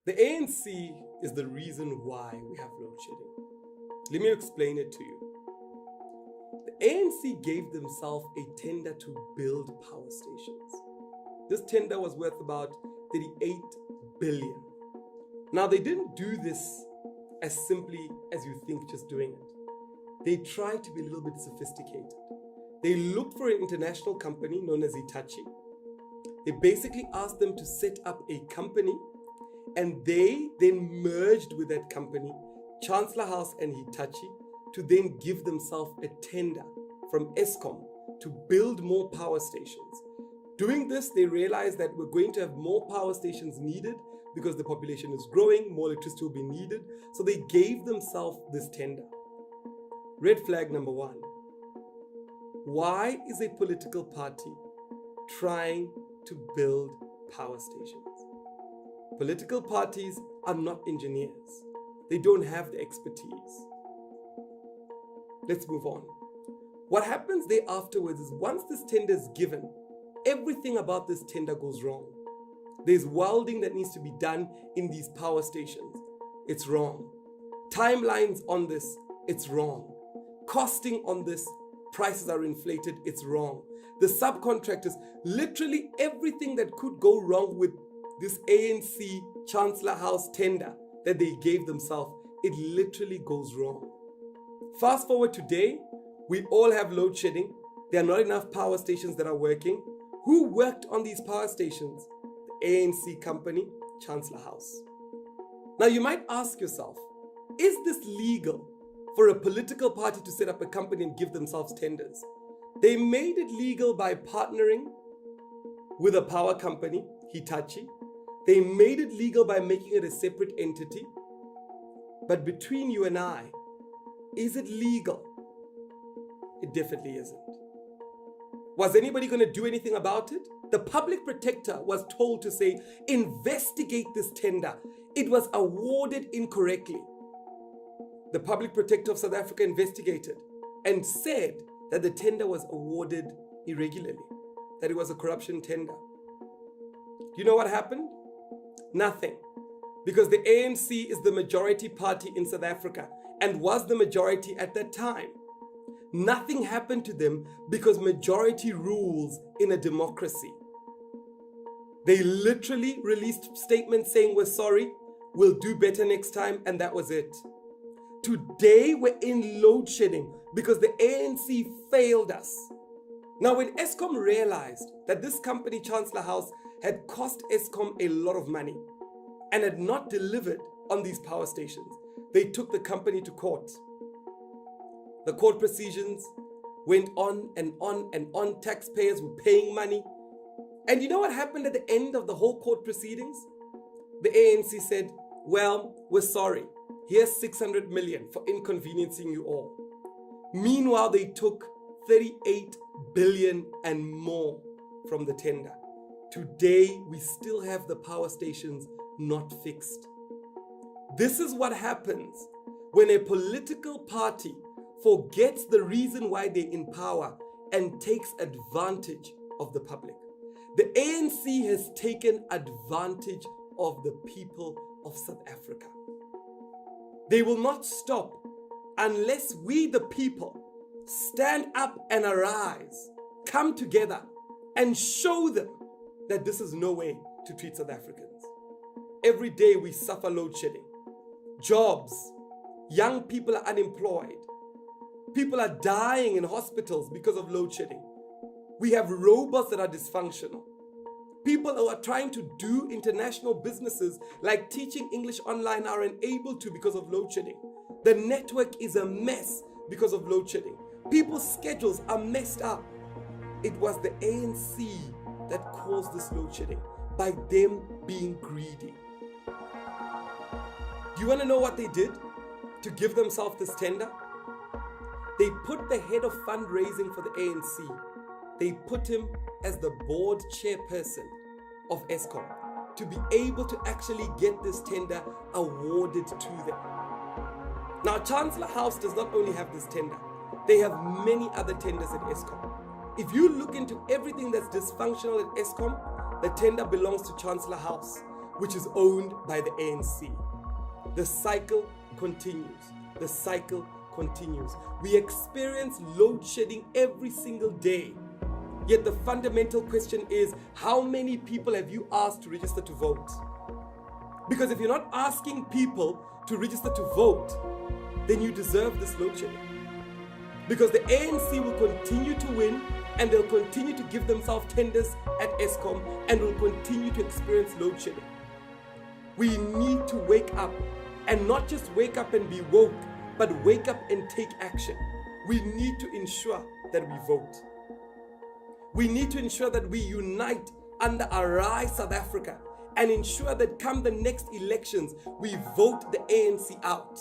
The ANC is the reason why we have load shedding. Let me explain it to you. The ANC gave themselves a tender to build power stations. This tender was worth about 38 billion. Now, they didn't do this as simply as you think, just doing it. They tried to be a little bit sophisticated. They looked for an international company known as Hitachi. They basically asked them to set up a company, and they then merged with that company, Chancellor House and Hitachi, to then give themselves a tender from Eskom to build more power stations. Doing this, they realized that we're going to have more power stations needed because the population is growing, more electricity will be needed. So they gave themselves this tender. Red flag number one. Why is a political party trying to build power stations? Political parties are not engineers. They don't have the expertise. Let's move on. What happens there afterwards is once this tender is given, everything about this tender goes wrong. There's welding that needs to be done in these power stations. It's wrong. Timelines on this, it's wrong. Costing on this, prices are inflated, it's wrong. The subcontractors, literally everything that could go wrong with this ANC Chancellor House tender that they gave themselves, it literally goes wrong. Fast forward today, we all have load shedding. There are not enough power stations that are working. Who worked on these power stations? The ANC company, Chancellor House. Now you might ask yourself, is this legal for a political party to set up a company and give themselves tenders? They made it legal by partnering with a power company, Hitachi. They made it legal by making it a separate entity. But between you and I, is it legal? It definitely isn't. Was anybody going to do anything about it? The public protector was told to say, investigate this tender. It was awarded incorrectly. The public protector of South Africa investigated and said that the tender was awarded irregularly, that it was a corruption tender. You know what happened? Nothing. Because the ANC is the majority party in South Africa and was the majority at that time. Nothing happened to them because majority rules in a democracy. They literally released statements saying, we're sorry, we'll do better next time, and that was it. Today we're in load shedding because the ANC failed us. Now when Eskom realized that this company, Chancellor House, had cost Eskom a lot of money and had not delivered on these power stations, they took the company to court. The court proceedings went on and on and on. Taxpayers were paying money. And you know what happened at the end of the whole court proceedings? The ANC said, well, we're sorry. Here's 600 million for inconveniencing you all. Meanwhile, they took 38 billion and more from the tender. Today, we still have the power stations not fixed. This is what happens when a political party forgets the reason why they're in power and takes advantage of the public. The ANC has taken advantage of the people of South Africa. They will not stop unless we, the people, stand up and arise, come together and show them that this is no way to treat South Africans. Every day we suffer load shedding. Jobs, young people are unemployed. People are dying in hospitals because of load shedding. We have robots that are dysfunctional. People who are trying to do international businesses like teaching English online are unable to because of load shedding. The network is a mess because of load shedding. People's schedules are messed up. It was the ANC that caused this load shedding by them being greedy. Do you want to know what they did to give themselves this tender? They put the head of fundraising for the ANC. They put him as the board chairperson of Eskom to be able to actually get this tender awarded to them. Now, Chancellor House does not only have this tender, they have many other tenders at Eskom. If you look into everything that's dysfunctional at Eskom, the tender belongs to Chancellor House. which is owned by the ANC. The cycle continues. The cycle continues. We experience load shedding every single day. Yet the fundamental question is, how many people have you asked to register to vote? Because if you're not asking people to register to vote, then you deserve this load shedding. Because the ANC will continue to win, and they'll continue to give themselves tenders at ESCOM, and will continue to experience load shedding. We need to wake up, and not just wake up and be woke, but wake up and take action. We need to ensure that we vote. We need to ensure that we unite under Arise South Africa and ensure that come the next elections, we vote the ANC out.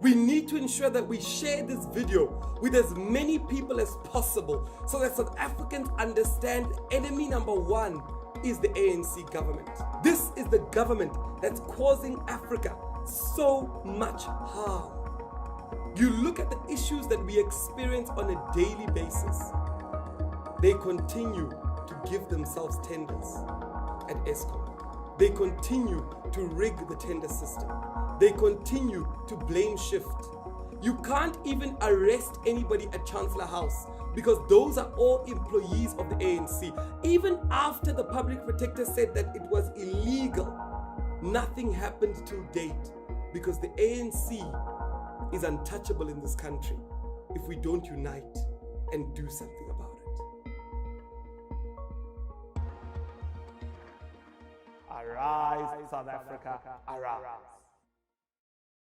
We need to ensure that we share this video with as many people as possible so that South Africans understand enemy number one is the ANC government. This is the government that's causing Africa so much harm. You look at the issues that we experience on a daily basis. They continue to give themselves tenders at ESCOM. They continue to rig the tender system. They continue to blame shift. You can't even arrest anybody at Chancellor House because those are all employees of the ANC. Even after the public protector said that it was illegal, nothing happened till date because the ANC is untouchable in this country if we don't unite and do something about it. Arise, South Africa, arise.